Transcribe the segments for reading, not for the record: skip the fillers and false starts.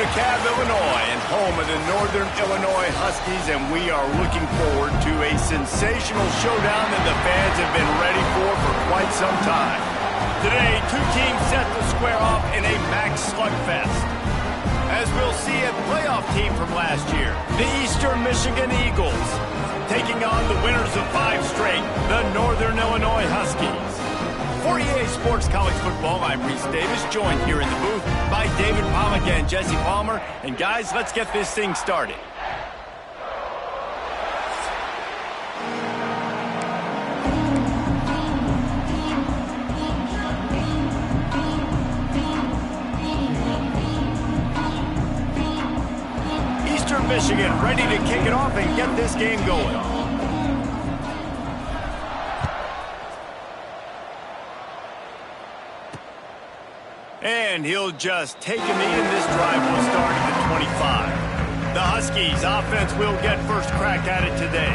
DeKalb, Illinois, and home of the Northern Illinois Huskies, and we are looking forward to a sensational showdown that the fans have been ready for quite some time. Today, two teams set to square off in a MAC slugfest. As we'll see a playoff team from last year, the Eastern Michigan Eagles, taking on the winners of 5 straight, the Northern Illinois Huskies. For EA Sports College Football, I'm Reese Davis, joined here in the booth by David Palmick and Jesse Palmer. And guys, let's get this thing started. Eastern Michigan ready to kick it off and get this game going. And he'll just take a knee, and this drive will start at the 25. The Huskies offense will get first crack at it today.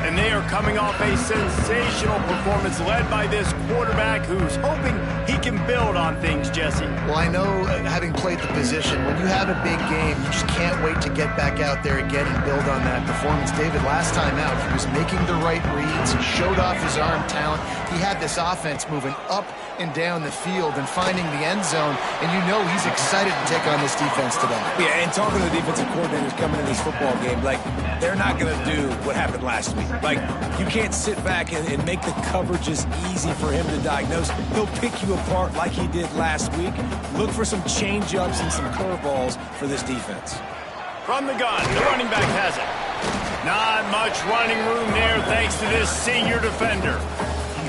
And they are coming off a sensational performance led by this quarterback who's hoping he can build on things, Jesse. Well, I know, having played the position, when you have a big game, you just can't wait to get back out there again and build on that performance. David, last time out, he was making the right reads. He showed off his arm talent. He had this offense moving up and down the field and finding the end zone, and you know he's excited to take on this defense today. Yeah, and talking to the defensive coordinators coming in this football game, like, they're not going to do what happened last week. Like, you can't sit back and make the coverages easy for him to diagnose. He'll pick you apart like he did last week. Look for some change-ups and some curveballs for this defense. From the gun, the running back has it. Not much running room there thanks to this senior defender.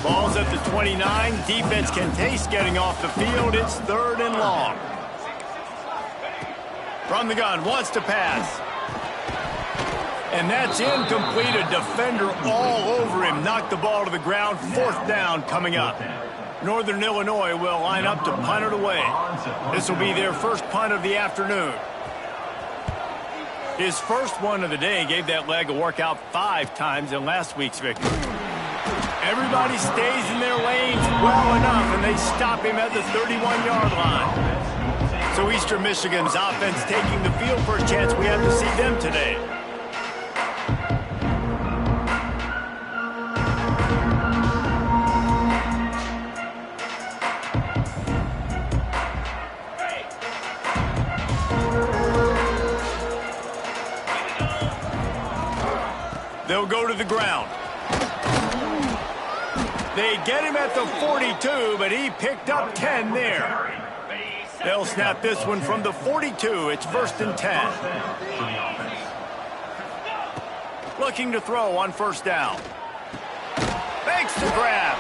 Ball's at the 29. Defense can taste getting off the field. It's 3rd and long. From the gun, wants to pass. And that's incomplete. A defender all over him. Knocked the ball to the ground. 4th down coming up. Northern Illinois will line up to punt it away. This will be their first punt of the afternoon. His first one of the day gave that leg a workout 5 times in last week's victory. Everybody stays in their lanes well enough, and they stop him at the 31-yard line. So Eastern Michigan's offense taking the field. First chance we have to see them today. They'll go to the ground. They get him at the 42, but he picked up 10 there. They'll snap this one from the 42. It's 1st and 10. Looking to throw on 1st down. Makes the grab.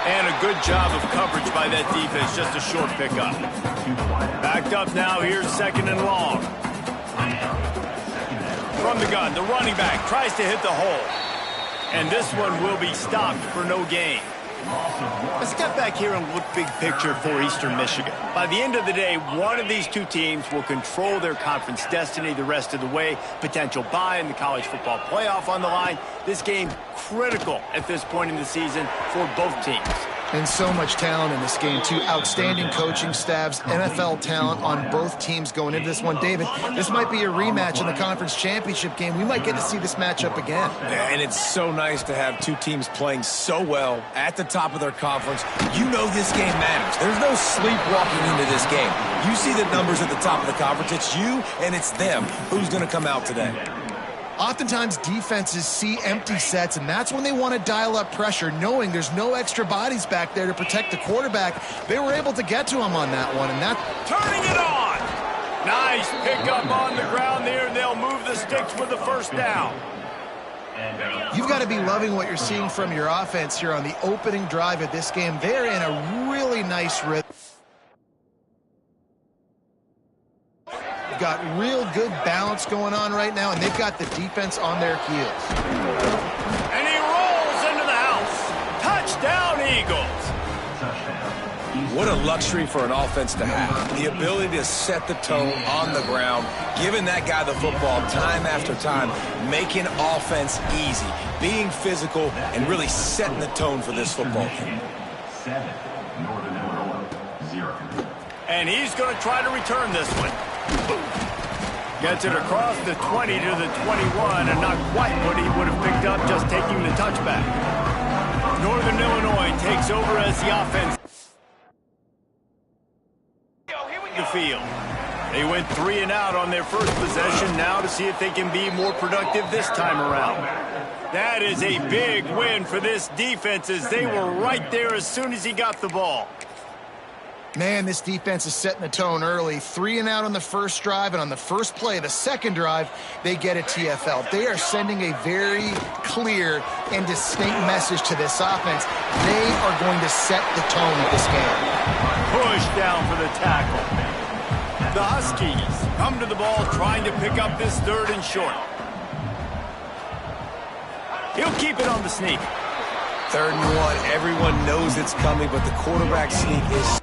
And a good job of coverage by that defense. Just a short pickup. Backed up now. Here's 2nd and long. From the gun, the running back tries to hit the hole. And this one will be stopped for no gain. Let's get back here and look big picture for Eastern Michigan. By the end of the day, one of these two teams will control their conference destiny the rest of the way. Potential bye in the college football playoff on the line. This game critical at this point in the season for both teams. And so much talent in this game, too. Outstanding coaching staffs, NFL talent on both teams going into this one. David, this might be a rematch in the conference championship game. We might get to see this matchup again. Yeah, and it's so nice to have two teams playing so well at the top of their conference. You know this game matters. There's no sleepwalking into this game. You see the numbers at the top of the conference. It's you and it's them. Who's going to come out today? Oftentimes, defenses see empty sets, and that's when they want to dial up pressure, knowing there's no extra bodies back there to protect the quarterback. They were able to get to him on that one, and that... Turning it on! Nice pickup on the ground there, and they'll move the sticks with the 1st down. You've got to be loving what you're seeing from your offense here on the opening drive of this game. They're in a really nice rhythm. Got real good balance going on right now, and they've got the defense on their heels. And he rolls into the house. Touchdown, Eagles. What a luxury for an offense to have. The ability to set the tone on the ground, giving that guy the football time after time, making offense easy, being physical, and really setting the tone for this football team. 7, Northern Illinois, 0. And he's going to try to return this one. Gets it across the 20 to the 21, and not quite what he would have picked up just taking the touchback. Northern Illinois takes over as the offense. The field. They went 3 and out on their first possession, now to see if they can be more productive this time around. That is a big win for this defense, as they were right there as soon as he got the ball. Man, this defense is setting the tone early. 3 and out on the first drive, and on the first play, the second drive, they get a TFL. They are sending a very clear and distinct message to this offense. They are going to set the tone of this game. Push down for the tackle. The Huskies come to the ball trying to pick up this 3rd and short. He'll keep it on the sneak. 3rd and 1. Everyone knows it's coming, but the quarterback sneak is...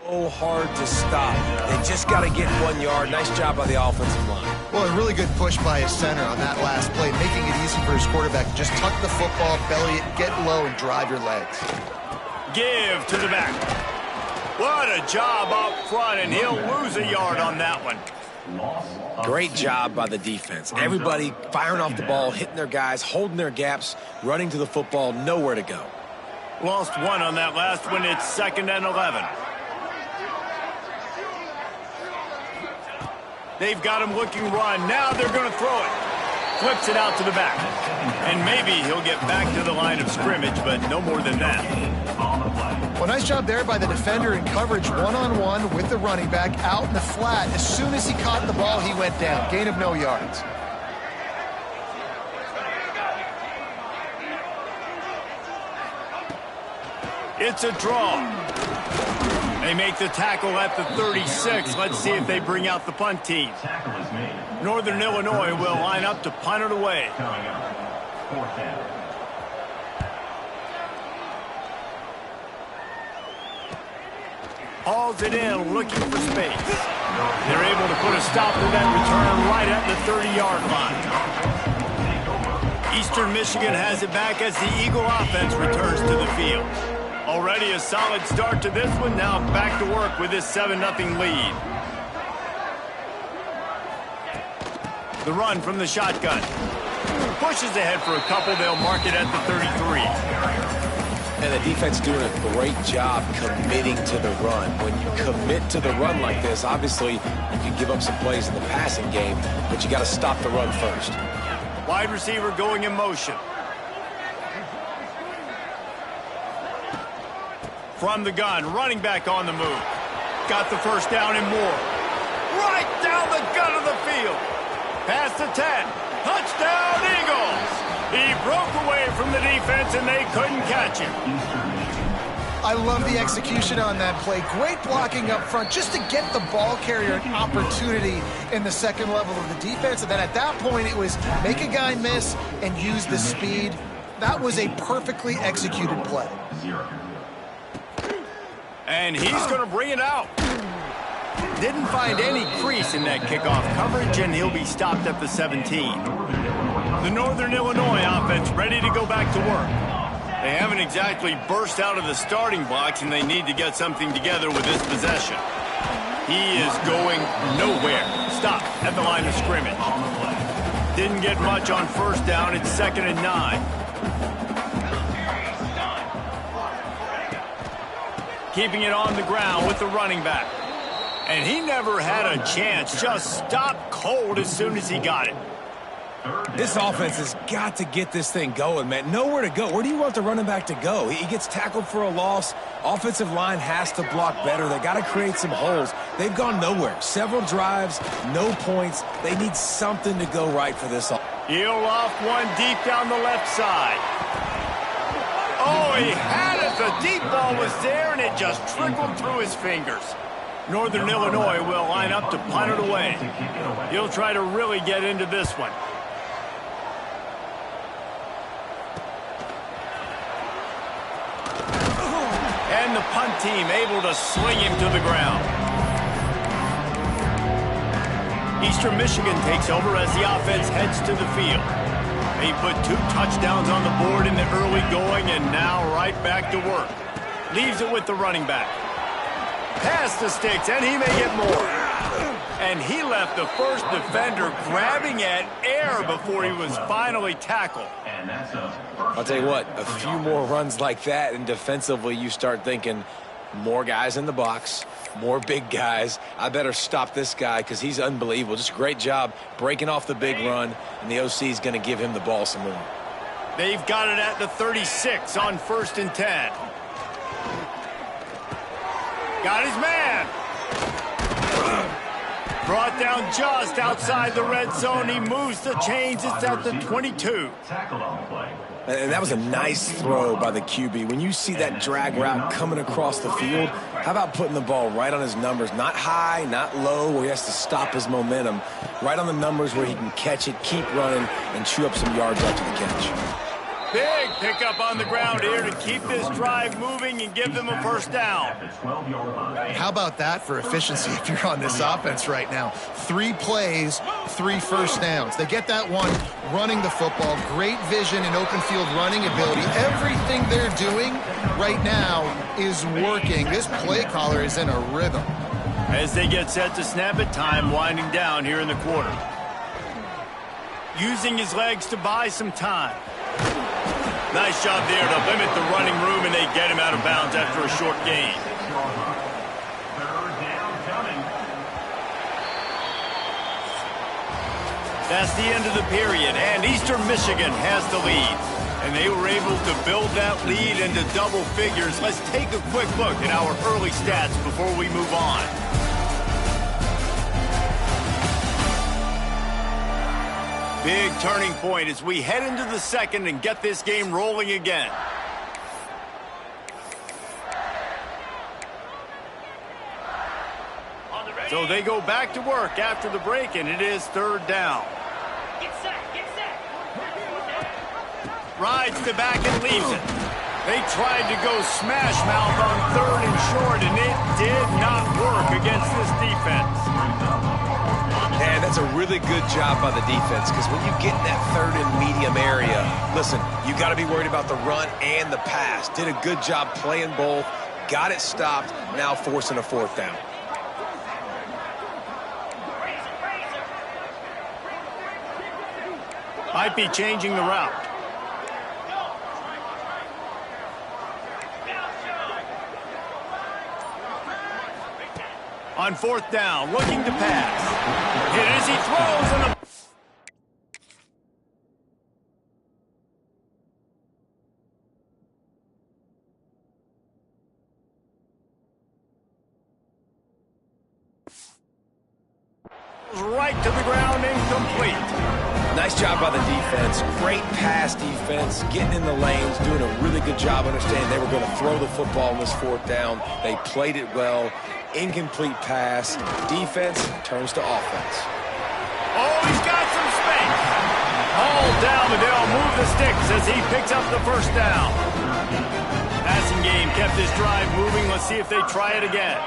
so hard to stop. They just got to get 1 yard. Nice job by the offensive line. Well, a really good push by his center on that last play, making it easy for his quarterback to just tuck the football, belly it, get low, and drive your legs. Give to the back. What a job up front, and he'll lose a yard on that one. Great job by the defense. Everybody firing off the ball, hitting their guys, holding their gaps, running to the football, nowhere to go. Lost 1 on that last one. It's 2nd and 11. They've got him looking run. Now they're going to throw it. Flips it out to the back. And maybe he'll get back to the line of scrimmage, but no more than that. Well, nice job there by the defender in coverage, one-on-one with the running back out in the flat. As soon as he caught the ball, he went down. Gain of no yards. It's a draw. They make the tackle at the 36. Let's see if they bring out the punt team. Northern Illinois will line up to punt it away. Hauls it in, looking for space. They're able to put a stop to that return right at the 30-yard line. Eastern Michigan has it back as the Eagle offense returns to the field. Already a solid start to this one. Now back to work with this 7-0 lead. The run from the shotgun. Pushes ahead for a couple. They'll mark it at the 33. And the defense doing a great job committing to the run. When you commit to the run like this, obviously you can give up some plays in the passing game, but you got to stop the run first. Wide receiver going in motion. From the gun, running back on the move. Got the first down and more. Right down the gut of the field. Past the 10. Touchdown, Eagles! He broke away from the defense, and they couldn't catch him. I love the execution on that play. Great blocking up front just to get the ball carrier an opportunity in the second level of the defense. And then at that point, it was make a guy miss and use the speed. That was a perfectly executed play. And he's going to bring it out. Didn't find any crease in that kickoff coverage, and he'll be stopped at the 17. The Northern Illinois offense ready to go back to work. They haven't exactly burst out of the starting blocks, and they need to get something together with this possession. He is going nowhere. Stop at the line of scrimmage. Didn't get much on first down. It's 2nd and 9. Keeping it on the ground with the running back. And he never had a chance. Just stopped cold as soon as he got it. This offense has got to get this thing going, man. Nowhere to go. Where do you want the running back to go? He gets tackled for a loss. Offensive line has to block better. They got to create some holes. They've gone nowhere. Several drives, no points. They need something to go right for this. He'll off one deep down the left side. Oh, he had it. The deep ball was there, and it just trickled through his fingers. Northern Illinois will line up to punt it away. He'll try to really get into this one. And the punt team able to sling him to the ground. Eastern Michigan takes over as the offense heads to the field. They put 2 touchdowns on the board in the early going, and now right back to work. Leaves it with the running back. Past the sticks, and he may get more. And he left the first defender grabbing at air before he was finally tackled. I'll tell you what, a few more runs like that, and defensively you start thinking, more guys in the box, more big guys. I better stop this guy because he's unbelievable. Just a great job breaking off the big run, and the OC is going to give him the ball some more. They've got it at the 36 on 1st and 10. Got his man. Brought down just outside the red zone. He moves the chains. It's at the 22. And that was a nice throw by the QB. When you see that drag route coming across the field, how about putting the ball right on his numbers? Not high, not low, where he has to stop his momentum. Right on the numbers where he can catch it, keep running, and chew up some yards after the catch. Big pickup on the ground here to keep this drive moving and give them a first down. How about that for efficiency if you're on this offense right now? 3 plays, 3 first downs. They get that one running the football. Great vision and open field running ability. Everything they're doing right now is working. This play caller is in a rhythm. As they get set to snap it, time winding down here in the quarter. Using his legs to buy some time. Nice job there to limit the running room, and they get him out of bounds after a short gain. That's the end of the period, and Eastern Michigan has the lead. And they were able to build that lead into double figures. Let's take a quick look at our early stats before we move on. Big turning point as we head into the second and get this game rolling again. So they go back to work after the break, and it is 3rd down. Get set, get set. Rides the back and leaves it. They tried to go smash mouth on 3rd and short, and it did not work against this defense. And that's a really good job by the defense, because when you get in that 3rd and medium area, listen, you got to be worried about the run and the pass. Did a good job playing both, got it stopped, now forcing a 4th down. Might be changing the route. On fourth down, looking to pass. It is, he throws, and the right to the ground, incomplete. Nice job by the defense. Great pass defense, getting in the lanes, doing a really good job understanding they were going to throw the football on this fourth down. They played it well. Incomplete pass. Defense turns to offense. Oh, he's got some space. All down, but they'll move the sticks as he picks up the first down. Passing game kept this drive moving. Let's see if they try it again.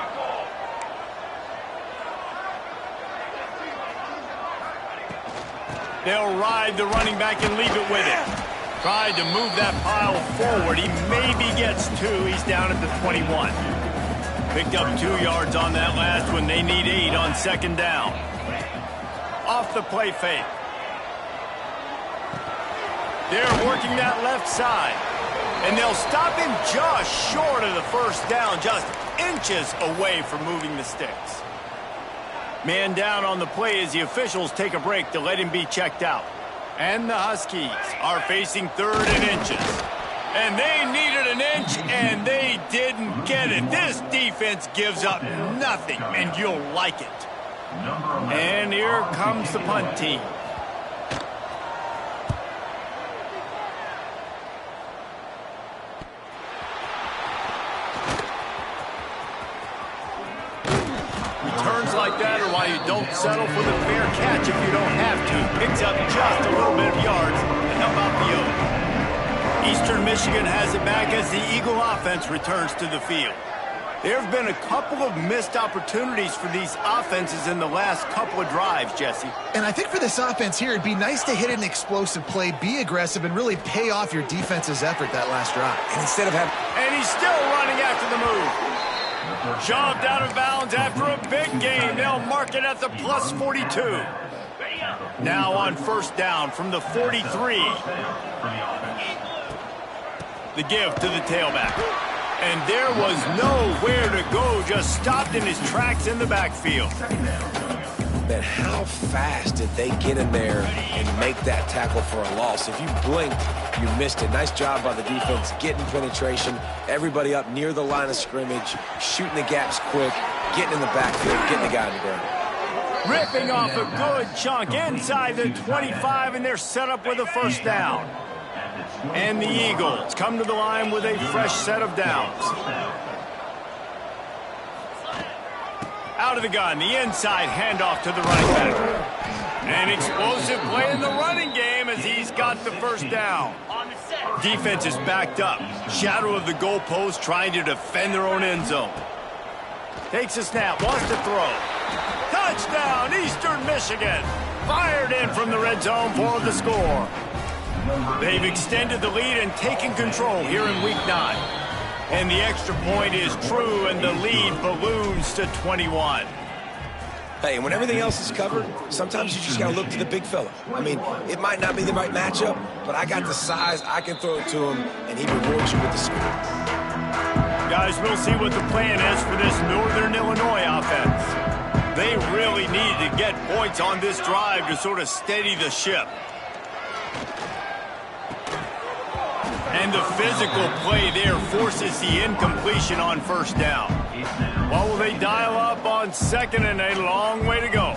They'll ride the running back and leave it with it. Tried to move that pile forward. He maybe gets 2. He's down at the 21. Picked up 2 yards on that last one. They need 8 on second down. Off the play fake. They're working that left side. And they'll stop him just short of the first down, just inches away from moving the sticks. Man down on the play as the officials take a break to let him be checked out. And the Huskies are facing 3rd and inches. And they needed an inch, and they didn't get it. This defense gives up nothing, and you'll like it. And here comes the punt team. Returns like that are why you don't settle for the fair catch if you don't have to. Picks up just a little bit of yards to help out the Oaks. Eastern Michigan has it back as the Eagle offense returns to the field. There have been a couple of missed opportunities for these offenses in the last couple of drives, Jesse. And I think for this offense here, it'd be nice to hit an explosive play, be aggressive, and really pay off your defense's effort that last drive. And instead of having... And he's still running after the move. Shoved out of bounds after a big gain. They'll mark it at the plus 42. Now on first down from the 43. The give to the tailback. And there was nowhere to go, just stopped in his tracks in the backfield. Man, how fast did they get in there and make that tackle for a loss? If you blinked, you missed it. Nice job by the defense, getting penetration, everybody up near the line of scrimmage, shooting the gaps quick, getting in the backfield, getting the guy on the ground. Ripping off a good chunk inside the 25, and they're set up with a first down. And the Eagles come to the line with a fresh set of downs. Out of the gun, the inside handoff to the running back. An explosive play in the running game as he's got the first down. Defense is backed up. Shadow of the goalpost trying to defend their own end zone. Takes a snap, wants to throw. Touchdown, Eastern Michigan. Fired in from the red zone for the score. They've extended the lead and taken control here in Week 9. And the extra point is true, and the lead balloons to 21. Hey, and when everything else is covered, sometimes you just got to look to the big fella. I mean, it might not be the right matchup, but I got the size, I can throw it to him, and he rewards you with the speed. Guys, we'll see what the plan is for this Northern Illinois offense. They really need to get points on this drive to sort of steady the ship. And the physical play there forces the incompletion on first down. What will they dial up on second, and a long way to go?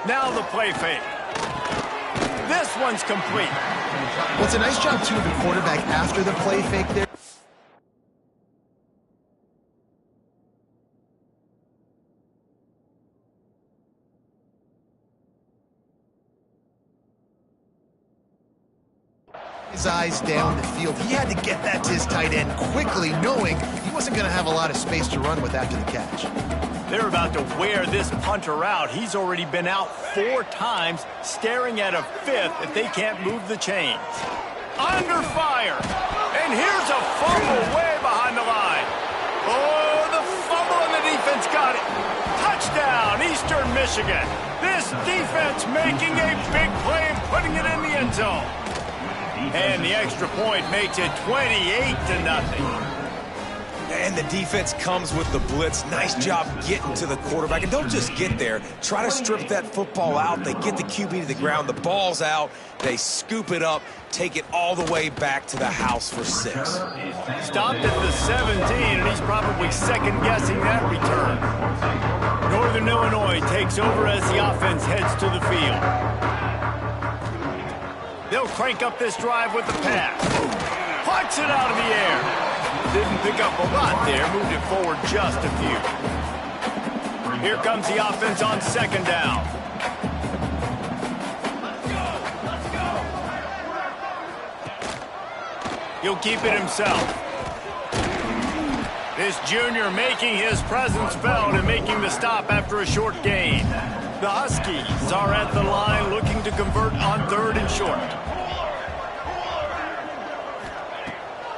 Now the play fake. This one's complete. Well, it's a nice job, too, of the quarterback after the play fake there. His eyes down the field. He had to get that to his tight end quickly, knowing he wasn't going to have a lot of space to run with after the catch. They're about to wear this punter out. He's already been out 4 times, staring at a 5th if they can't move the chains. Under fire. And here's a fumble way behind the line. Oh, the fumble got it. Touchdown, Eastern Michigan. This defense making a big play and putting it in the end zone. And the extra point makes it 28-0. And the defense comes with the blitz. Nice job getting to the quarterback. And don't just get there. Try to strip that football out. They get the QB to the ground. The ball's out. They scoop it up, take it all the way back to the house for 6. Stopped at the 17, and he's probably second-guessing that return. Northern Illinois takes over as the offense heads to the field. They'll crank up this drive with the pass. Punch it out of the air. Didn't pick up a lot there, moved it forward just a few. Here comes the offense on second down. He'll keep it himself. This junior making his presence felt and making the stop after a short gain. The Huskies are at the line looking to convert on 3rd and short.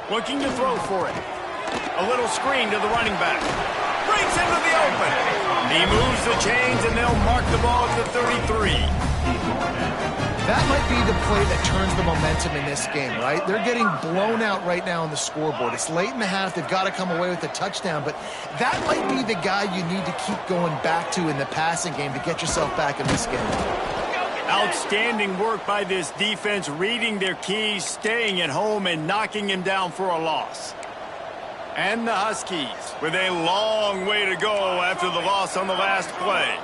Looking to throw for it. A little screen to the running back. Breaks into the open. He moves the chains, and they'll mark the ball at the 33. That might be the play that turns the momentum in this game, right? They're getting blown out right now on the scoreboard. It's late in the half. They've got to come away with a touchdown, but that might be the guy you need to keep going back to in the passing game to get yourself back in this game. Outstanding work by this defense, reading their keys, staying at home, and knocking him down for a loss. And the Huskies with a long way to go after the loss on the last play.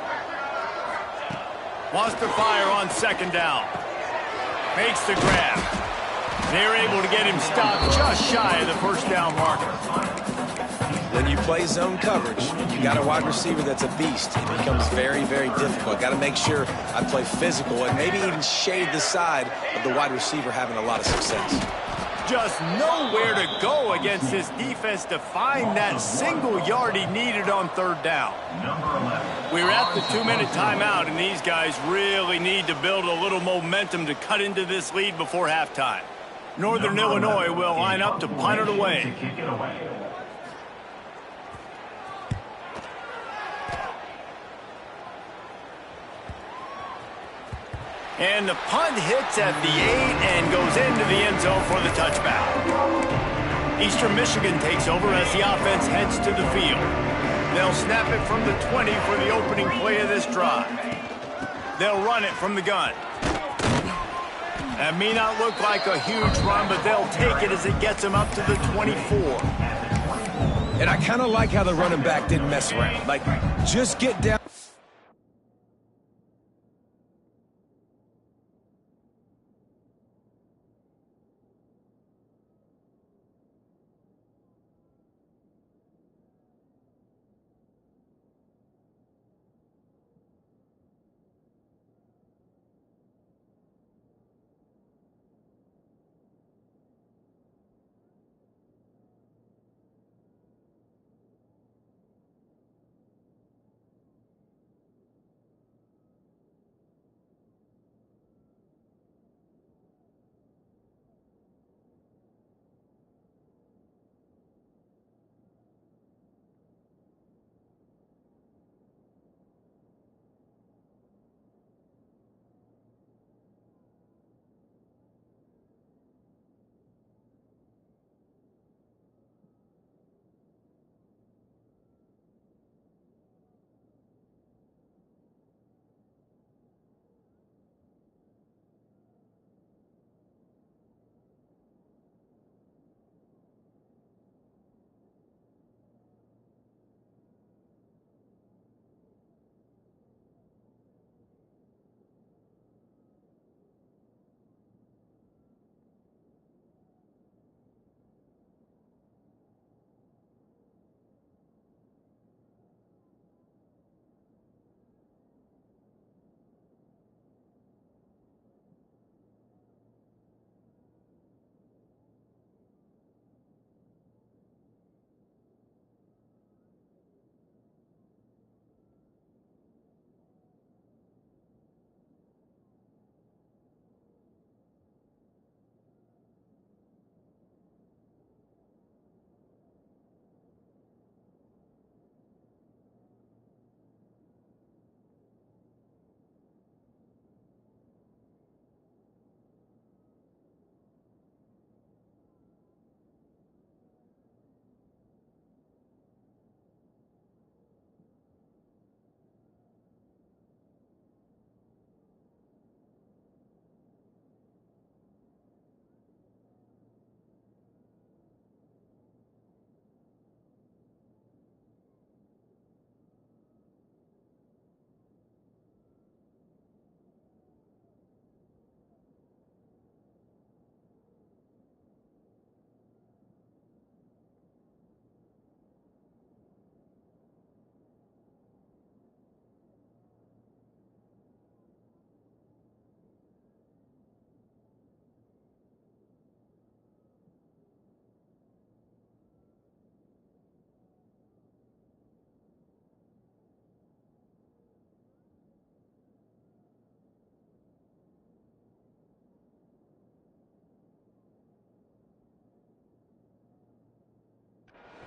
Wants to fire on second down. Makes the grab. They're able to get him stopped just shy of the first down marker. When you play zone coverage, you got a wide receiver that's a beast. It becomes very, very difficult. Got to make sure I play physical and maybe even shade the side of the wide receiver having a lot of success. Just nowhere to go against this defense to find that single yard he needed on 3rd down. We're at the 2-minute timeout, and these guys really need to build a little momentum to cut into this lead before halftime. Northern Illinois will line up to punt it away. And the punt hits at the 8 and goes into the end zone for the touchback. Eastern Michigan takes over as the offense heads to the field. They'll snap it from the 20 for the opening play of this drive. They'll run it from the gun. That may not look like a huge run, but they'll take it as it gets them up to the 24. And I kind of like how the running back didn't mess around. Like, just get down.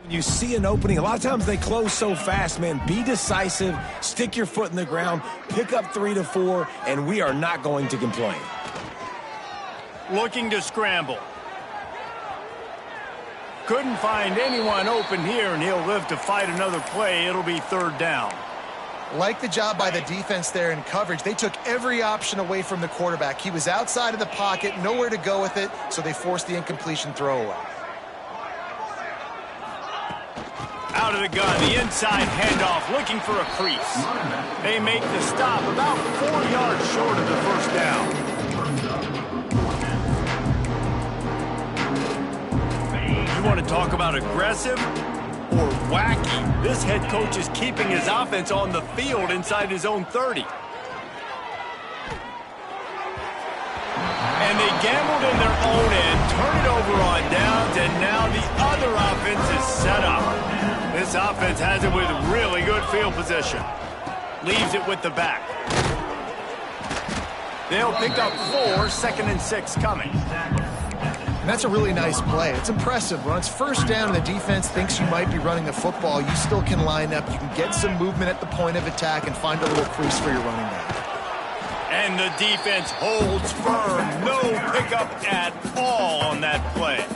You see an opening. A lot of times they close so fast, man. Be decisive, stick your foot in the ground, pick up 3 to 4, and we are not going to complain. Looking to scramble. Couldn't find anyone open here, and he'll live to fight another play. It'll be 3rd down. Like the job by the defense there in coverage. They took every option away from the quarterback. He was outside of the pocket, nowhere to go with it, so they forced the incompletion throwaway. Out of the gun, the inside handoff, looking for a crease. They make the stop about 4 yards short of the 1st down. You want to talk about aggressive or wacky? This head coach is keeping his offense on the field inside his own 30. And they gambled in their own end, turn it over on downs, and now the other offense is set up. This offense has it with really good field position. Leaves it with the back. They'll pick up 4, 2nd and 6 coming. And that's a really nice play. It's impressive. When it's 1st down and the defense thinks you might be running the football, you still can line up. You can get some movement at the point of attack and find a little crease for your running back. And the defense holds firm. No pickup at all on that play.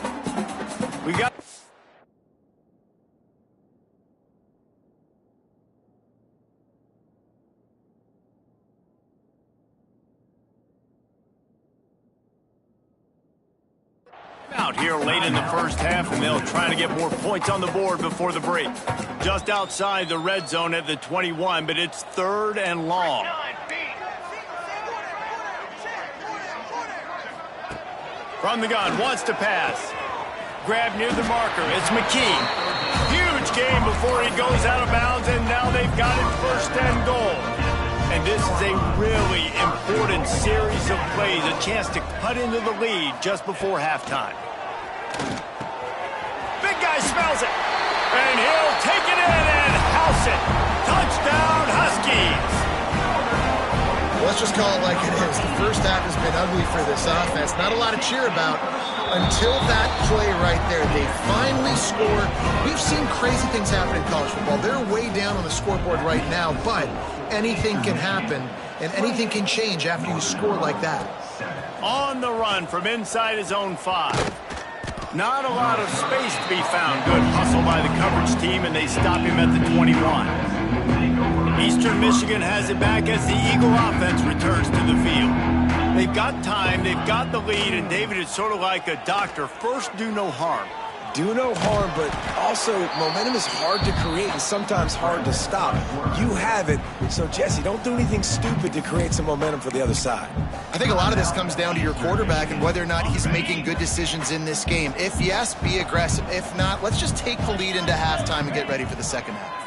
We got... out here late in the 1st half, and they'll try to get more points on the board before the break. Just outside the red zone at the 21, but it's 3rd and long. From the gun, wants to pass. Grab near the marker. It's McKee. Huge game before he goes out of bounds, and now they've got it 1st and goal. And this is a really important series of plays, a chance to cut into the lead just before halftime. Big guy smells it, and he'll take it in and house it. Touchdown, Huskies. Let's just call it like it is. The 1st half has been ugly for this offense. Not a lot to cheer about until that play right there. They finally scored. We've seen crazy things happen in college football. They're way down on the scoreboard right now, but anything can happen, and anything can change after you score like that. On the run from inside his own 5. Not a lot of space to be found. Good hustle by the coverage team, and they stop him at the 21. Eastern Michigan has it back as the Eagle offense returns to the field. They've got time, they've got the lead, and David, it's sort of like a doctor. First, do no harm. Do no harm, but also momentum is hard to create and sometimes hard to stop. You have it, so Jesse, don't do anything stupid to create some momentum for the other side. I think a lot of this comes down to your quarterback and whether or not he's making good decisions in this game. If yes, be aggressive. If not, let's just take the lead into halftime and get ready for the 2nd half.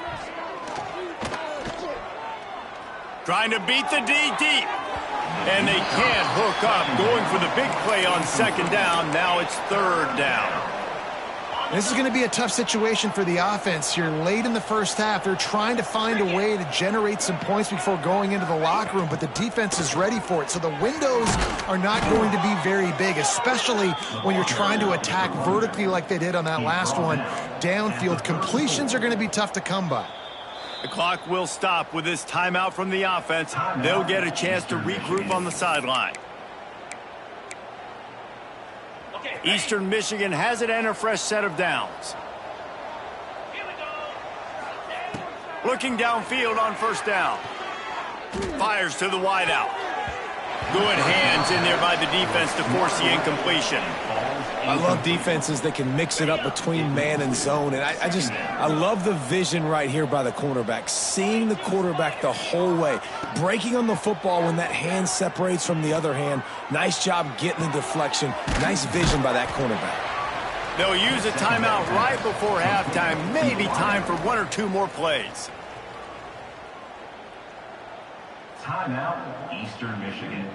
Trying to beat the D deep. And they can't hook up. Going for the big play on 2nd down. Now it's 3rd down. This is going to be a tough situation for the offense. You're late in the 1st half. They're trying to find a way to generate some points before going into the locker room, but the defense is ready for it. So the windows are not going to be very big, especially when you're trying to attack vertically like they did on that last one. Downfield completions are going to be tough to come by. The clock will stop with this timeout from the offense. They'll get a chance to regroup on the sideline. Eastern Michigan has it and a fresh set of downs. Looking downfield on 1st down. Fires to the wideout. Good hands in there by the defense to force the incompletion. I love defenses that can mix it up between man and zone, and I love the vision right here by the cornerback, seeing the quarterback the whole way, breaking on the football when that hand separates from the other hand. Nice job getting the deflection. Nice vision by that cornerback. They'll use a timeout right before halftime, maybe time for 1 or 2 more plays. Timeout, Eastern Michigan.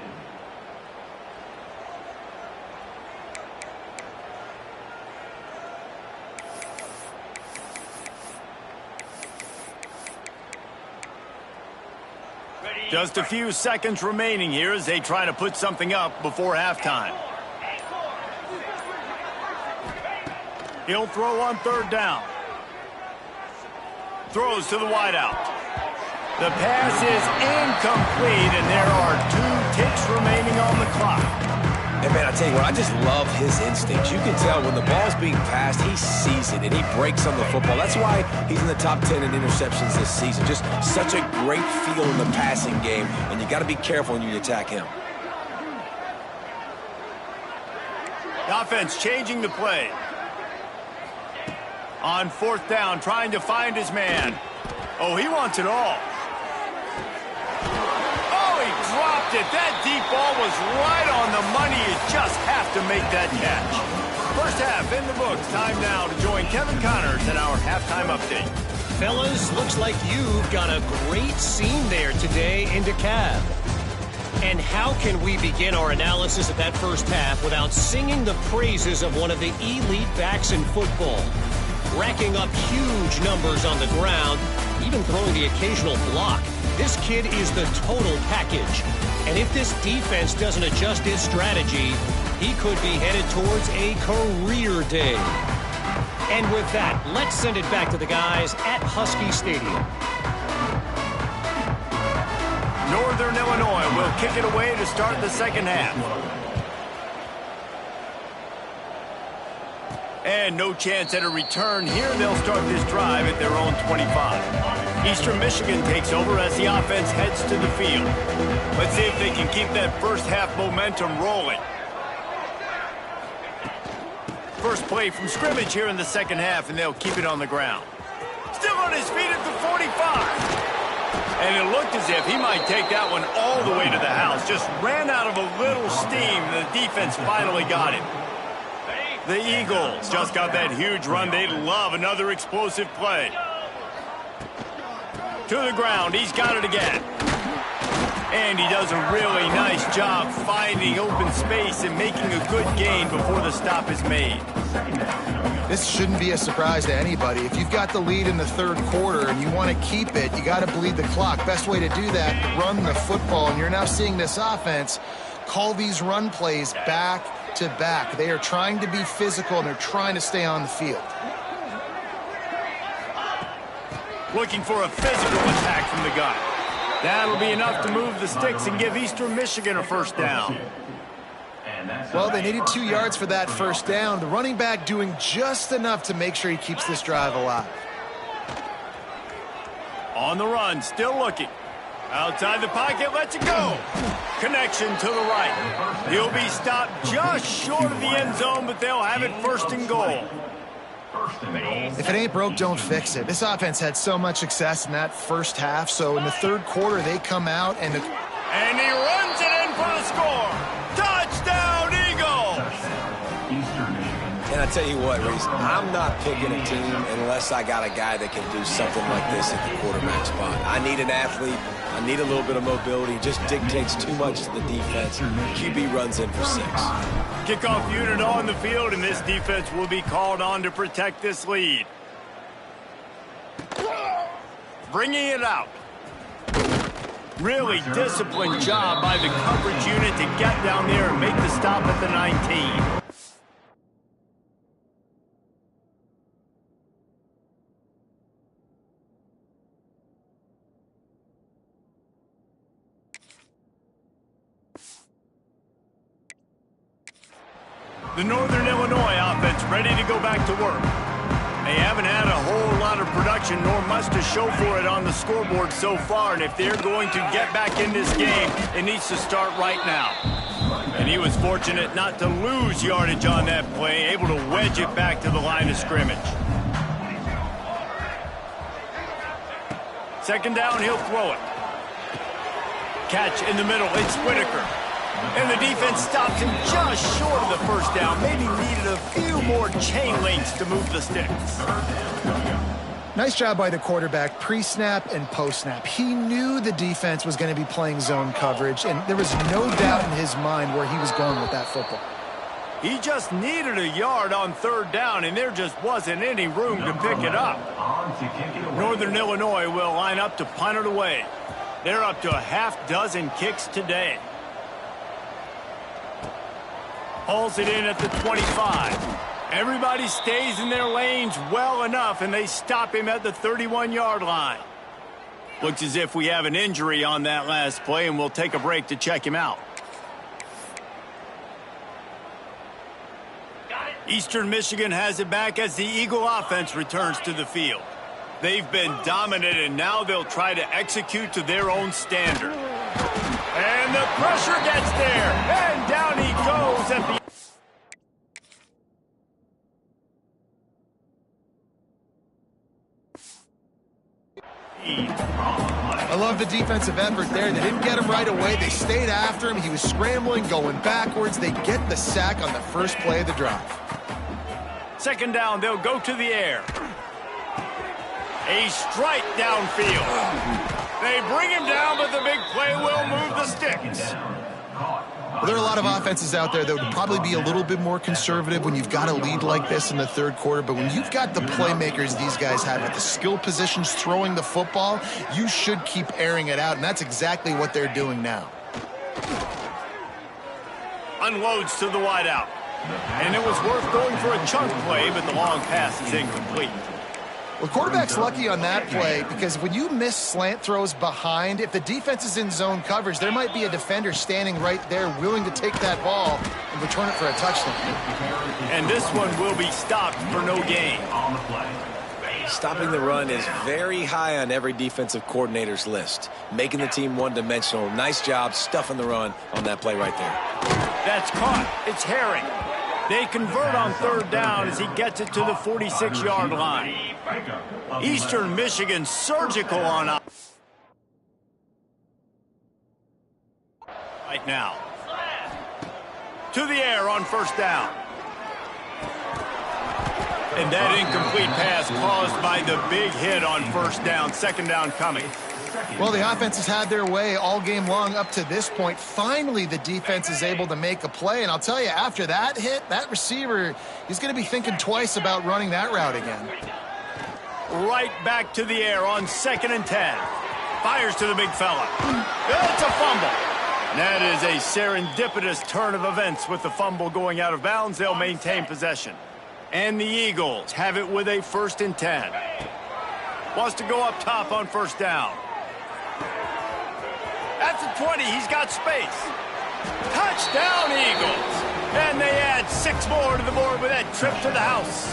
Just a few seconds remaining here as they try to put something up before halftime. He'll throw on 3rd down. Throws to the wideout. The pass is incomplete, and there are 2 ticks remaining on the clock. And, man, I tell you what, I just love his instincts. You can tell when the ball's being passed, he sees it, and he breaks on the football. That's why he's in the top 10 in interceptions this season. Just such a great feel in the passing game, and you got to be careful when you attack him. The offense changing the play. On 4th down, trying to find his man. Oh, he wants it all. Dropped it. That deep ball was right on the money. You just have to make that catch. First half in the books. Time now to join Kevin Connors in our halftime update. Fellas, looks like you've got a great scene there today in DeKalb. And how can we begin our analysis of that first half without singing the praises of one of the elite backs in football? Racking up huge numbers on the ground, even throwing the occasional block. This kid is the total package. And if this defense doesn't adjust its strategy, he could be headed towards a career day. And with that, let's send it back to the guys at Husky Stadium. Northern Illinois will kick it away to start the second half. And no chance at a return here. They'll start this drive at their own 25. Eastern Michigan takes over as the offense heads to the field. Let's see if they can keep that first half momentum rolling. First play from scrimmage here in the second half, and they'll keep it on the ground. Still on his feet at the 45. And it looked as if he might take that one all the way to the house. Just ran out of a little steam. The defense finally got him. The Eagles just got that huge run. They love another explosive play. To the ground. He's got it again. And he does a really nice job finding open space and making a good gain before the stop is made. This shouldn't be a surprise to anybody. If you've got the lead in the 3rd quarter and you want to keep it, you got to bleed the clock. Best way to do that, run the football. And you're now seeing this offense call these run plays back to back. They are trying to be physical, and they're trying to stay on the field. Looking for a physical attack from the gun. That'll be enough to move the sticks and give Eastern Michigan a first down. Well, they needed 2 yards for that first down. The running back doing just enough to make sure he keeps this drive alive. On the run, still looking. Outside the pocket, lets it go. Connection to the right. He'll be stopped just short of the end zone, but they'll have it 1st and goal. If it ain't broke, don't fix it. This offense had so much success in that first half, so in the 3rd quarter, they come out and he runs it in for the score. Touchdown, Eagles! And I tell you what, Reese, I'm not picking a team unless I got a guy that can do something like this at the quarterback spot. I need an athlete. I need a little bit of mobility. Just dictates too much to the defense. QB runs in for 6. Kickoff unit on the field, and this defense will be called on to protect this lead. Bringing it out. Really disciplined job by the coverage unit to get down there and make the stop at the 19. The Northern Illinois offense ready to go back to work. They haven't had a whole lot of production nor much to show for it on the scoreboard so far, and if they're going to get back in this game, it needs to start right now. And he was fortunate not to lose yardage on that play, able to wedge it back to the line of scrimmage. Second down, he'll throw it. Catch in the middle, it's Whitaker. And the defense stops him just short of the first down. Maybe needed a few more chain links to move the sticks. Nice job by the quarterback, pre-snap and post-snap. He knew the defense was going to be playing zone coverage, and there was no doubt in his mind where he was going with that football. He just needed a yard on 3rd down, and there just wasn't any room to pick it up. Northern Illinois will line up to punt it away. They're up to a half-dozen kicks today. Hauls it in at the 25. Everybody stays in their lanes well enough, and they stop him at the 31-yard line. Looks as if we have an injury on that last play, and we'll take a break to check him out. Eastern Michigan has it back as the Eagle offense returns to the field. They've been dominant, and now they'll try to execute to their own standard. And the pressure gets there, and down he goes at the... I love the defensive effort there. They didn't get him right away. They stayed after him. He was scrambling, going backwards. They get the sack on the first play of the drive. Second down, they'll go to the air. A strike downfield. They bring him down, but the big play will move the sticks. Well, there are a lot of offenses out there that would probably be a little bit more conservative when you've got a lead like this in the third quarter. But when you've got the playmakers these guys have at the skill positions throwing the football, you should keep airing it out. And that's exactly what they're doing now. Unloads to the wideout. And it was worth going for a chunk play, but the long pass is incomplete. Well, the quarterback's lucky on that play because when you miss slant throws behind, if the defense is in zone coverage, there might be a defender standing right there willing to take that ball and return it for a touchdown. And this one will be stopped for no gain. Stopping the run is very high on every defensive coordinator's list. Making the team one-dimensional. Nice job stuffing the run on that play right there. That's caught. It's Herring. They convert on third down as he gets it to the 46-yard line. Eastern Michigan surgical on right now. To the air on first down. And that incomplete pass caused by the big hit on first down. Second down coming. Well, the offense has had their way all game long up to this point. Finally, the defense is able to make a play. And I'll tell you, after that hit, that receiver, he's going to be thinking twice about running that route again. Right back to the air on 2nd and 10. Fires to the big fella. It's a fumble. That is a serendipitous turn of events with the fumble going out of bounds. They'll maintain possession. And the Eagles have it with a 1st and 10. Wants to go up top on first down. At the 20, he's got space. Touchdown, Eagles. And they add 6 more to the board with that trip to the house.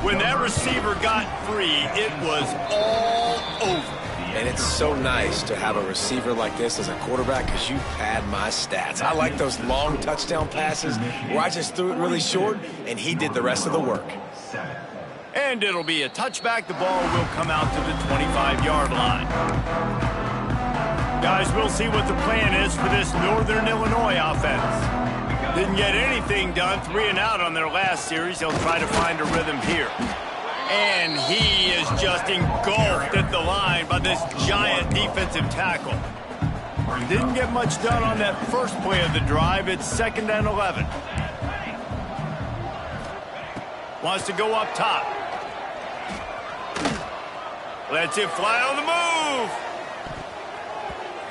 When that receiver got free, it was all over. And it's so nice to have a receiver like this as a quarterback because you pad my stats. I like those long touchdown passes where I just threw it really short and he did the rest of the work. And it'll be a touchback. The ball will come out to the 25-yard line. Guys, we'll see what the plan is for this Northern Illinois offense. Didn't get anything done, 3 and out on their last series. They'll try to find a rhythm here. And he is just engulfed at the line by this giant defensive tackle. Didn't get much done on that first play of the drive. It's 2nd and 11. Wants to go up top. Lets it fly on the move.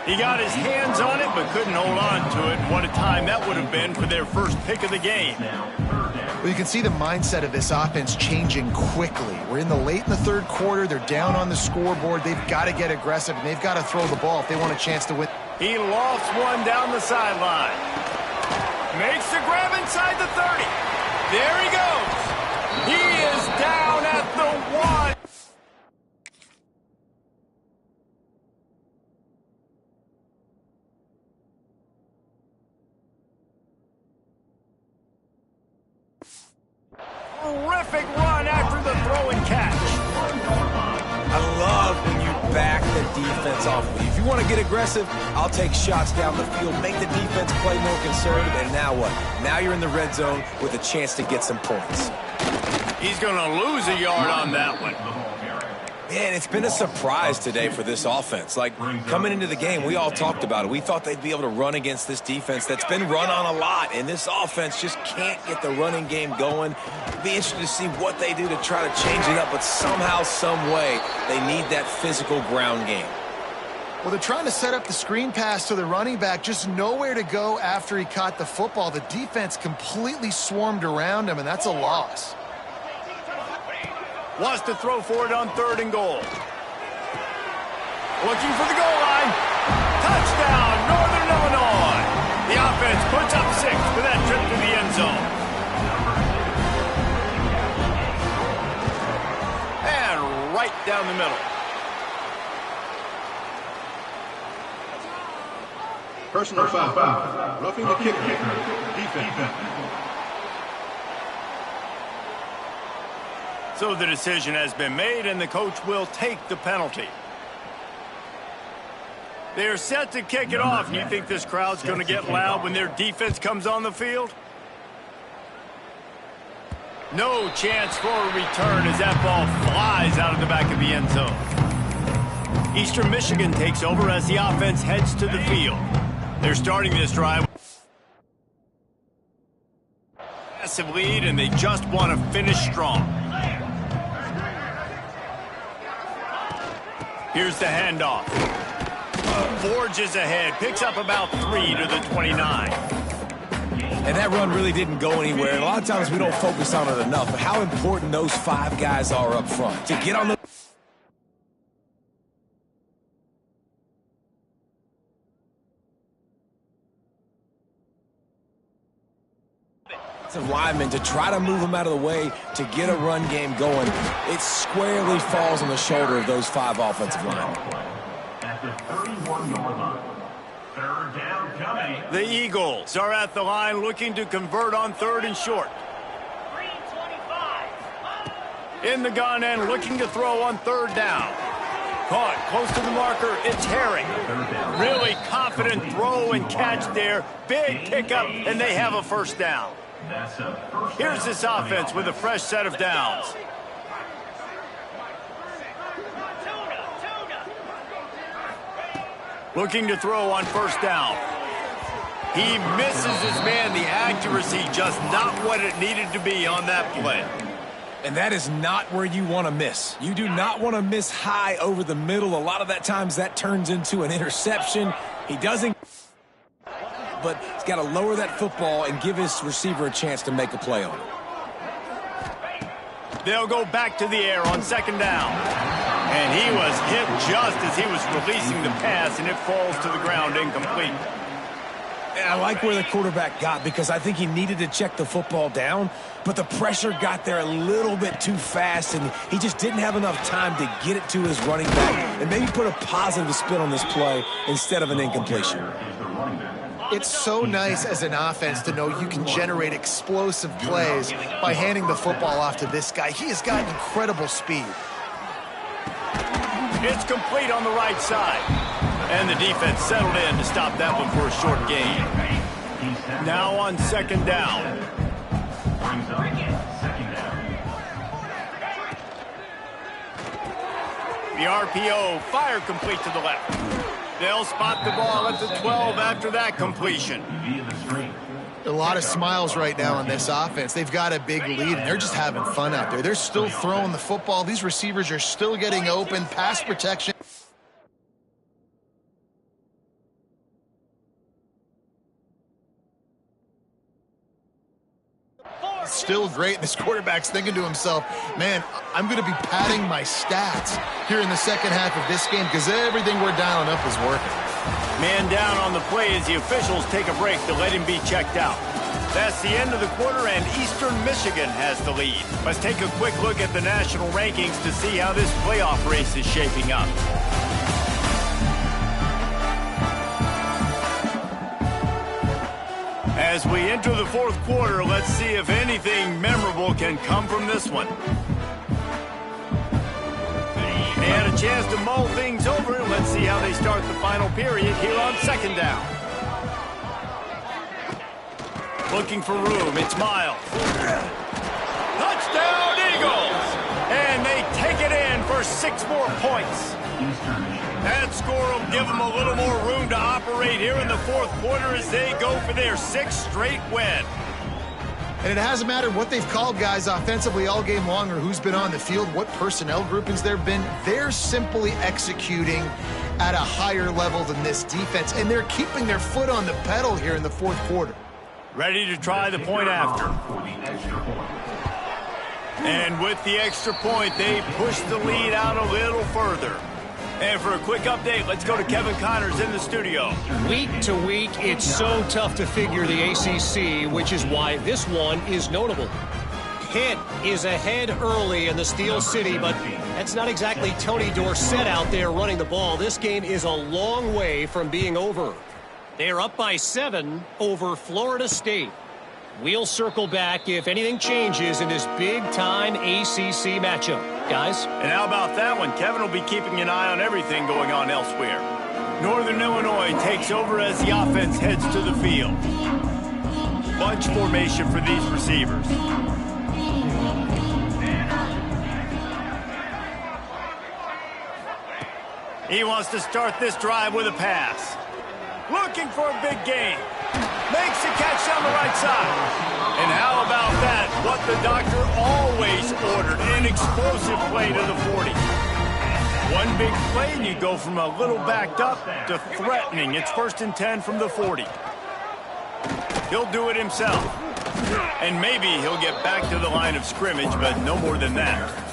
He got his hands on it, but couldn't hold on to it. What a time that would have been for their first pick of the game. Well, you can see the mindset of this offense changing quickly. We're late in the third quarter. They're down on the scoreboard. They've got to get aggressive, and they've got to throw the ball if they want a chance to win. He lofts one down the sideline. Makes the grab inside the 30. There he goes. He is down at the 1. Terrific run after the throw and catch. I love when you back the defense off of you. If you want to get aggressive, I'll take shots down the field, make the defense play more conservative, and now what? Now you're in the red zone with a chance to get some points. He's going to lose a yard on that one. Man, it's been a surprise today for this offense. Like, coming into the game, we all talked about it. We thought they'd be able to run against this defense that's been run on a lot, and this offense just can't get the running game going. Be interested to see what they do to try to change it up, but somehow, some way, they need that physical ground game. Well, they're trying to set up the screen pass to the running back, just nowhere to go after he caught the football. The defense completely swarmed around him, and that's a loss. Wants to throw for it on 3rd and goal. Looking for the goal line. Touchdown, Northern Illinois. The offense puts up 6 for that trip to the end zone. And right down the middle. Personal foul. Roughing the kicker. Defense. So the decision has been made, and the coach will take the penalty. They're set to kick it off. You think this crowd's going to get loud when their defense comes on the field? No chance for a return as that ball flies out of the back of the end zone. Eastern Michigan takes over as the offense heads to the field. They're starting this drive. Massive lead, and they just want to finish strong. Here's the handoff. Forges ahead, picks up about 3 to the 29. And that run really didn't go anywhere. And a lot of times we don't focus on it enough, but how important those 5 guys are up front. To get on the linemen to try to move them out of the way to get a run game going, it squarely falls on the shoulder of those 5 offensive linemen. At the 31-yard line. 3rd down coming. The Eagles are at the line looking to convert on 3rd and short. 325. In the gun and looking to throw on 3rd down. Caught close to the marker, it's Herring. Really confident throw and catch there. Big pickup, and they have a 1st down. Here's this offense with a fresh set of downs. Looking to throw on 1st down. He misses his man. The accuracy just not what it needed to be on that play. And that is not where you want to miss. You do not want to miss high over the middle. A lot of that times that turns into an interception. He doesn't, but he's got to lower that football and give his receiver a chance to make a play on it. They'll go back to the air on 2nd down. And he was hit just as he was releasing the pass, and it falls to the ground incomplete. I like where the quarterback got because I think he needed to check the football down, but the pressure got there a little bit too fast, and he just didn't have enough time to get it to his running back and maybe put a positive spin on this play instead of an incompletion. It's so nice as an offense to know you can generate explosive plays by handing the football off to this guy. He has got incredible speed. It's complete on the right side. And the defense settled in to stop that one for a short gain. Now on 2nd down. The RPO, fire complete to the left. They'll spot the ball at the 12 after that completion. A lot of smiles right now on this offense. They've got a big lead, and they're just having fun out there. They're still throwing the football. These receivers are still getting open. Pass protection. Still great. This quarterback's thinking to himself, man, I'm going to be padding my stats here in the 2nd half of this game because everything we're dialing up is working. Man down on the play as the officials take a break to let him be checked out. That's the end of the quarter, and Eastern Michigan has the lead. Let's take a quick look at the national rankings to see how this playoff race is shaping up. As we enter the 4th quarter, let's see if anything memorable can come from this one. And a chance to mull things over. Let's see how they start the final period here on 2nd down. Looking for room, it's Miles. Touchdown, Eagles! And they take it in for 6 more points. That score will give them a little more room to operate here in the 4th quarter as they go for their 6th straight win. And it hasn't mattered what they've called guys offensively all game long or who's been on the field, what personnel groupings there have been. They're simply executing at a higher level than this defense, and they're keeping their foot on the pedal here in the fourth quarter. Ready to try the point after. And with the extra point, they push the lead out a little further. And for a quick update, let's go to Kevin Connors in the studio. Week to week, it's so tough to figure the ACC, which is why this one is notable. Pitt is ahead early in the Steel City, but that's not exactly Tony Dorsett out there running the ball. This game is a long way from being over. They're up by 7 over Florida State. We'll circle back if anything changes in this big-time ACC matchup. Guys? And how about that one? Kevin will be keeping an eye on everything going on elsewhere. Northern Illinois takes over as the offense heads to the field. Bunch formation for these receivers. He wants to start this drive with a pass. Looking for a big gain. Makes the catch down the right side. And how about that? What the doctor always ordered. An explosive play to the 40. One big play and you go from a little backed up to threatening. It's 1st and 10 from the 40. He'll do it himself. And maybe he'll get back to the line of scrimmage, but no more than that.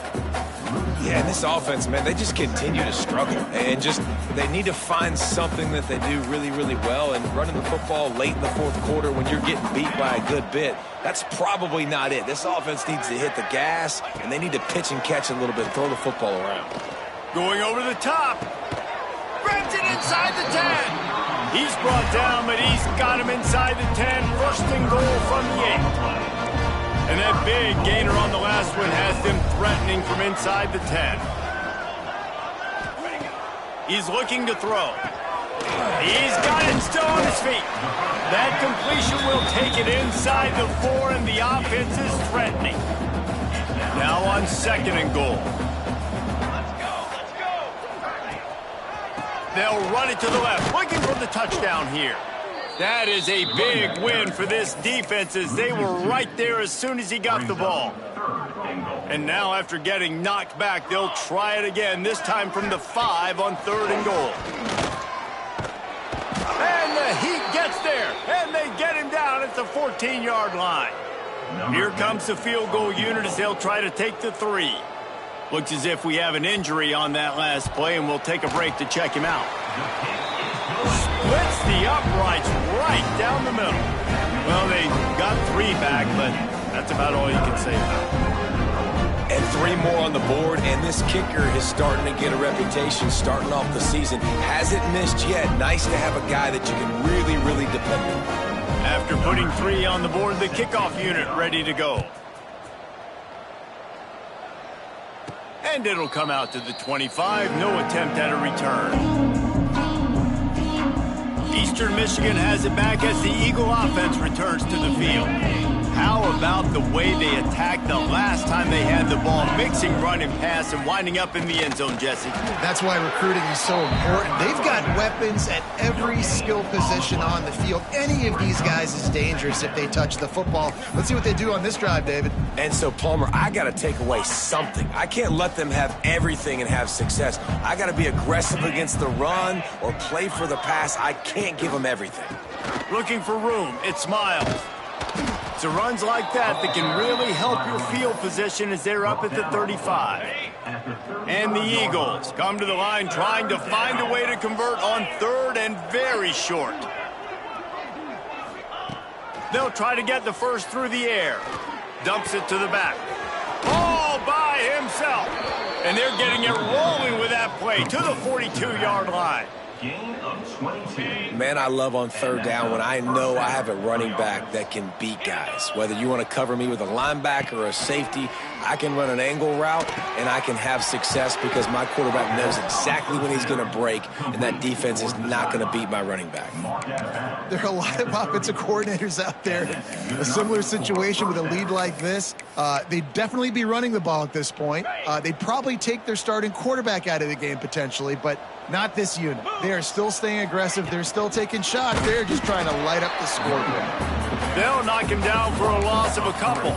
Yeah, and this offense, man, they just continue to struggle. And just, they need to find something that they do really, really well. And running the football late in the fourth quarter when you're getting beat by a good bit, that's probably not it. This offense needs to hit the gas, and they need to pitch and catch a little bit, throw the football around. Going over the top. Grabs it inside the 10. He's brought down, but he's got him inside the 10. 1st and goal from the 8. And that big gainer on the last one has them threatening from inside the 10. He's looking to throw. He's got it still on his feet. That completion will take it inside the 4, and the offense is threatening. Now on 2nd and goal. They'll run it to the left, looking for the touchdown here. That is a big win for this defense as they were right there as soon as he got the ball. And now after getting knocked back, they'll try it again, this time from the 5 on 3rd and goal. And the Heat gets there, and they get him down at the 14-yard line. Here comes the field goal unit as they'll try to take the 3. Looks as if we have an injury on that last play, and we'll take a break to check him out. Splits the uprights right down the middle. Well, they got 3 back, but that's about all you can say about it. And 3 more on the board, and this kicker is starting to get a reputation starting off the season. Hasn't missed yet. Nice to have a guy that you can really, really depend on. After putting 3 on the board, the kickoff unit ready to go. And it'll come out to the 25. No attempt at a return. Eastern Michigan has it back as the Eagle offense returns to the field. How about the way they attacked the last time they had the ball, mixing run and pass and winding up in the end zone, Jesse? That's why recruiting is so important. They've got weapons at every skill position on the field. Any of these guys is dangerous if they touch the football. Let's see what they do on this drive, David. And so, Palmer, I got to take away something. I can't let them have everything and have success. I got to be aggressive against the run or play for the pass. I can't give them everything. Looking for room. It's Miles. So runs like that can really help your field position as they're up at the 35. And the Eagles come to the line trying to find a way to convert on 3rd and very short. They'll try to get the first through the air. Dumps it to the back. All by himself. And they're getting it rolling with that play to the 42-yard line. Gain of 22. Man, I love on 3rd down when I know I have a running back that can beat guys. Whether you want to cover me with a linebacker or a safety, I can run an angle route, and I can have success because my quarterback knows exactly when he's going to break, and that defense is not going to beat my running back. There are a lot of offensive coordinators out there in a similar situation with a lead like this. They'd definitely be running the ball at this point. They'd probably take their starting quarterback out of the game potentially, but not this unit. They are still staying aggressive. They're still taking shots. They're just trying to light up the scoreboard. They'll knock him down for a loss of a couple.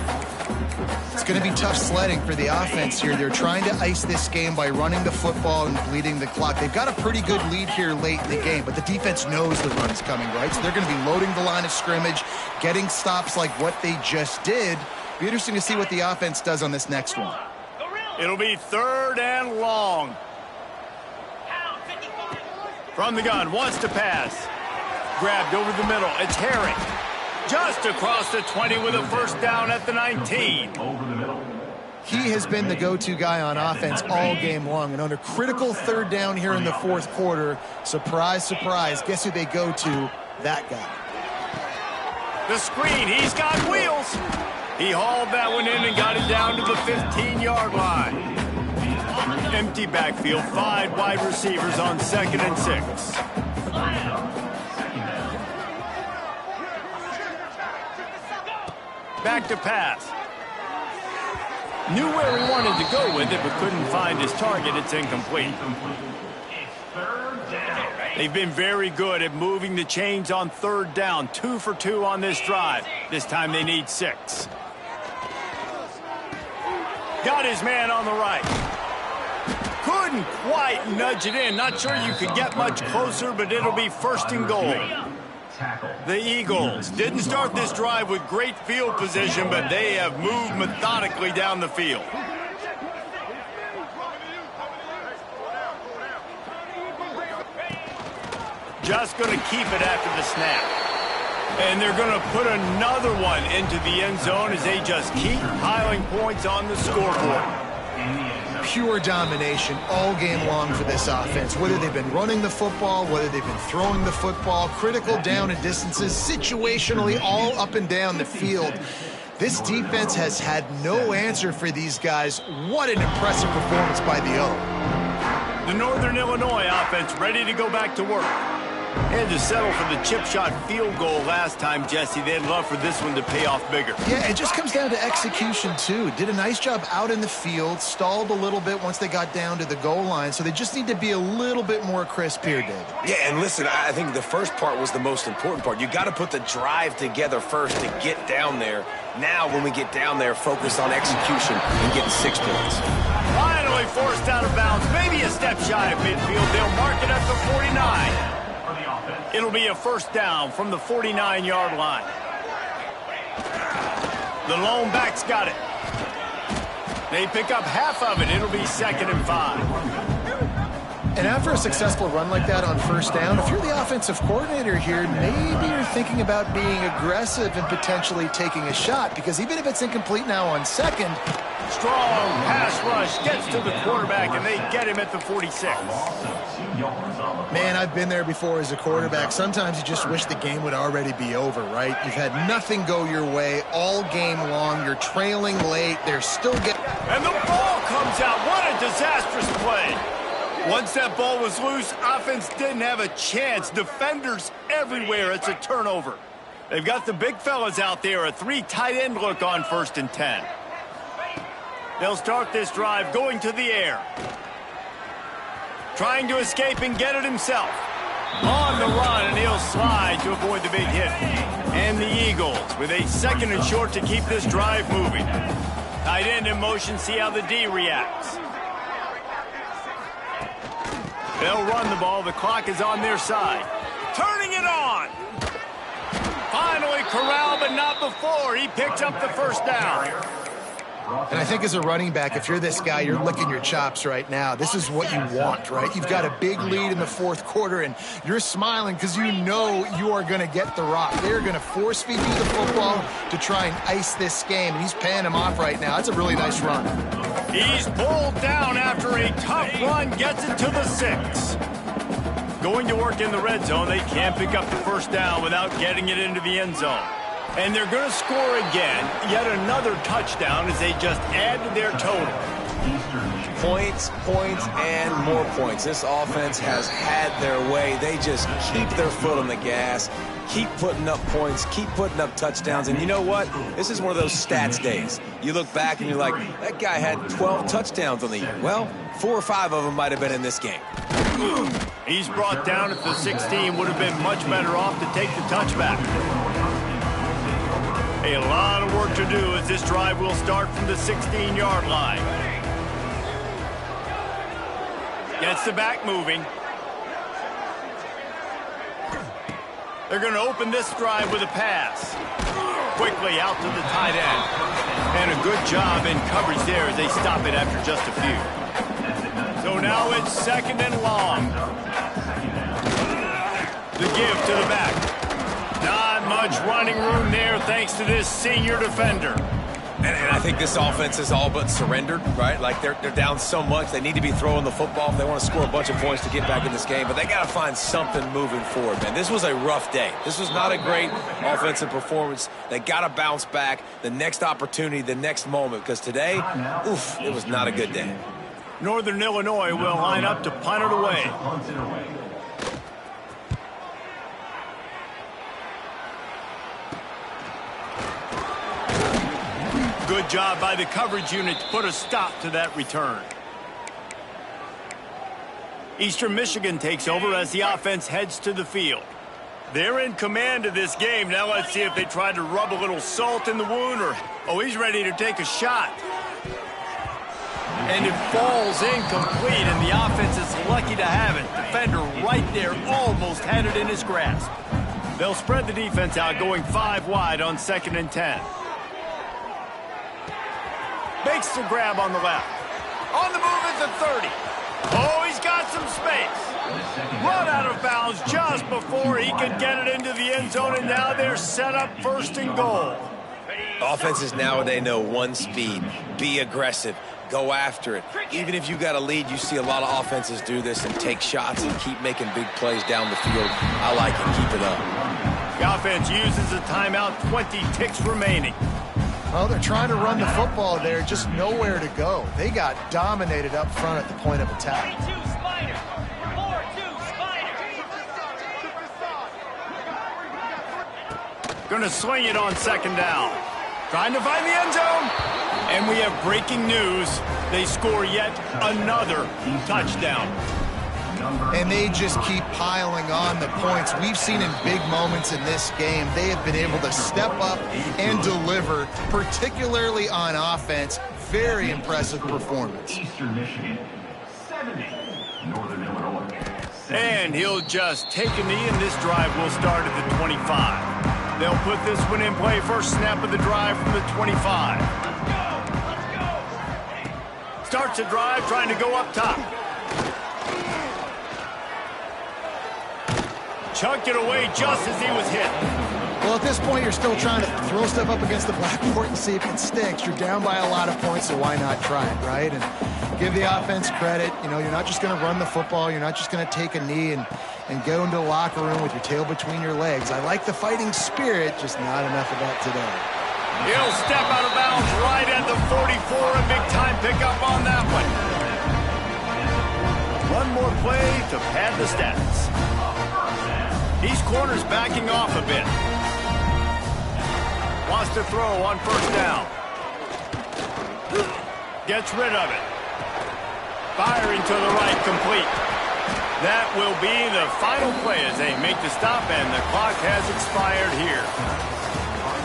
It's going to be tough sledding for the offense here. They're trying to ice this game by running the football and bleeding the clock. They've got a pretty good lead here late in the game, but the defense knows the run's coming, right? So they're going to be loading the line of scrimmage, getting stops like what they just did. Be interesting to see what the offense does on this next one. It'll be 3rd and long. From the gun, wants to pass. Grabbed over the middle. It's Herring. Just across the 20 with a first down at the 19. He has been the go-to guy on offense all game long. And on a critical 3rd down here in the 4th quarter, surprise, surprise, guess who they go to? That guy. The screen, he's got wheels. He hauled that one in and got it down to the 15-yard line. Empty backfield, 5 wide receivers on 2nd and 6. Back to pass. Knew where he wanted to go with it, but couldn't find his target. It's incomplete. They've been very good at moving the chains on 3rd down. 2 for 2 on this drive. This time they need 6. Got his man on the right. Couldn't quite nudge it in. Not sure you could get much closer, but it'll be 1st and goal. The Eagles didn't start this drive with great field position, but they have moved methodically down the field. Just going to keep it after the snap. And they're going to put another one into the end zone as they just keep piling points on the scoreboard. Pure domination all game long for this offense. Whether they've been running the football, whether they've been throwing the football, critical down and distances, situationally all up and down the field. This defense has had no answer for these guys. What an impressive performance by the O. The Northern Illinois offense ready to go back to work. Had to settle for the chip shot field goal last time, Jesse. They'd love for this one to pay off bigger. Yeah, it just comes down to execution, too. Did a nice job out in the field, stalled a little bit once they got down to the goal line, so they just need to be a little bit more crisp here, David. Yeah, and listen, I think the first part was the most important part. You got to put the drive together first to get down there. Now, when we get down there, focus on execution and getting 6 points. Finally forced out of bounds. Maybe a step shy of midfield. They'll mark it at the 49. It'll be a 1st down from the 49-yard line. The lone back's got it. They pick up half of it. It'll be 2nd and 5. And after a successful run like that on 1st down, if you're the offensive coordinator here, maybe you're thinking about being aggressive and potentially taking a shot, because even if it's incomplete now on 2nd, strong pass rush gets to the quarterback, and they get him at the 46. Man, I've been there before as a quarterback. Sometimes you just wish the game would already be over, right? You've had nothing go your way all game long. You're trailing late. They're still getting... And the ball comes out. What a disastrous play. Once that ball was loose, offense didn't have a chance. Defenders everywhere. It's a turnover. They've got the big fellas out there. A 3 tight end look on 1st and 10. They'll start this drive going to the air. Trying to escape and get it himself. On the run, and he'll slide to avoid the big hit. And the Eagles with a 2nd and short to keep this drive moving. Tight end in motion, see how the D reacts. They'll run the ball. The clock is on their side. Turning it on. Finally corralled, but not before. He picks up the 1st down. And I think as a running back, if you're this guy, you're licking your chops right now. This is what you want, right? You've got a big lead in the 4th quarter, and you're smiling because you know you are going to get the rock. They're going to force feed you the football to try and ice this game, and he's paying him off right now. That's a really nice run. He's pulled down after a tough run, gets it to the 6. Going to work in the red zone. They can't pick up the 1st down without getting it into the end zone. And they're going to score again, yet another touchdown as they just add to their total. Points, points, and more points. This offense has had their way. They just keep their foot on the gas, keep putting up points, keep putting up touchdowns. And you know what? This is one of those stats days. You look back and you're like, that guy had 12 touchdowns on the year. Well, 4 or 5 of them might have been in this game. He's brought down at the 16. Would have been much better off to take the touchback. A lot of work to do as this drive will start from the 16-yard line. Gets the back moving. They're going to open this drive with a pass. Quickly out to the tight end. And a good job in coverage there as they stop it after just a few. So now it's second and long. The give to the back. Not much running room there thanks to this senior defender. And I think this offense is all but surrendered, right? Like they're down so much. They need to be throwing the football if they want to score a bunch of points to get back in this game. But they got to find something moving forward, man. This was a rough day. This was not a great offensive performance. They got to bounce back the next opportunity, the next moment. Because today, oof, it was not a good day. Northern Illinois will line up to punt it away. Good job by the coverage unit to put a stop to that return. Eastern Michigan takes over as the offense heads to the field. They're in command of this game. Now let's see if they try to rub a little salt in the wound or, oh, he's ready to take a shot. And it falls incomplete, and the offense is lucky to have it. Defender right there almost had it in his grasp. They'll spread the defense out, going 5 wide on 2nd and 10. Makes the grab on the left. On the move at the 30. Oh, he's got some space. Run out of bounds just before he could get it into the end zone, and now they're set up 1st and goal. Offenses nowadays know one speed. Be aggressive. Go after it. Even if you got a lead, you see a lot of offenses do this and take shots and keep making big plays down the field. I like it. Keep it up. The offense uses a timeout, 20 ticks remaining. Well, they're trying to run the football there, just nowhere to go. They got dominated up front at the point of attack. 3-2 Spider. 4-2 Spider. Going to swing it on 2nd down. Trying to find the end zone. And we have breaking news. They score yet another touchdown. And they just keep piling on the points. We've seen in big moments in this game, they have been able to step up and deliver, particularly on offense. Very impressive performance. Eastern Michigan, 70. Northern Illinois, 70. And he'll just take a knee, and this drive will start at the 25. They'll put this one in play. First snap of the drive from the 25. Starts the drive, trying to go up top. Chucked it away just as he was hit. Well, at this point, you're still trying to throw stuff up against the blackboard and see if it sticks. You're down by a lot of points, so why not try it, right? And give the offense credit. You know, you're not just going to run the football. You're not just going to take a knee and go into the locker room with your tail between your legs. I like the fighting spirit, just not enough of that today. He'll step out of bounds right at the 44. A big-time pickup on that one. One more play to pad the stats. These corners backing off a bit. Wants to throw on 1st down. Gets rid of it. Firing to the right, complete. That will be the final play as they make the stop, and the clock has expired here.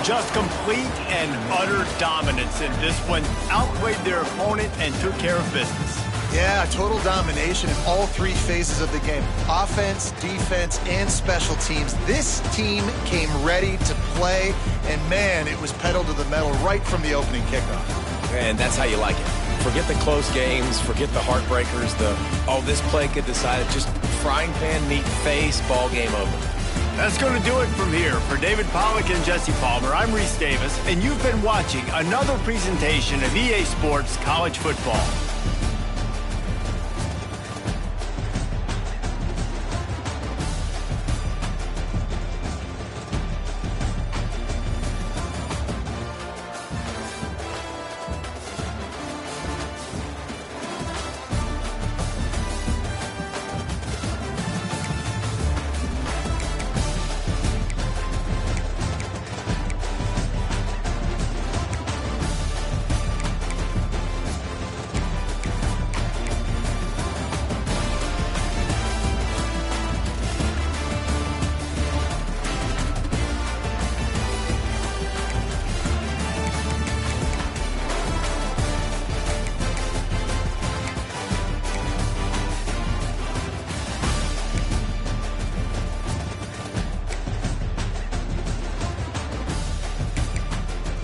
Just complete and utter dominance in this one. Outplayed their opponent and took care of business. Yeah, total domination in all 3 phases of the game. Offense, defense, and special teams. This team came ready to play, and man, it was pedal to the metal right from the opening kickoff. And that's how you like it. Forget the close games, forget the heartbreakers, this play could decide it. Just frying pan, meat face, ball game over. That's going to do it from here. For David Pollack and Jesse Palmer, I'm Reese Davis, and you've been watching another presentation of EA Sports College Football.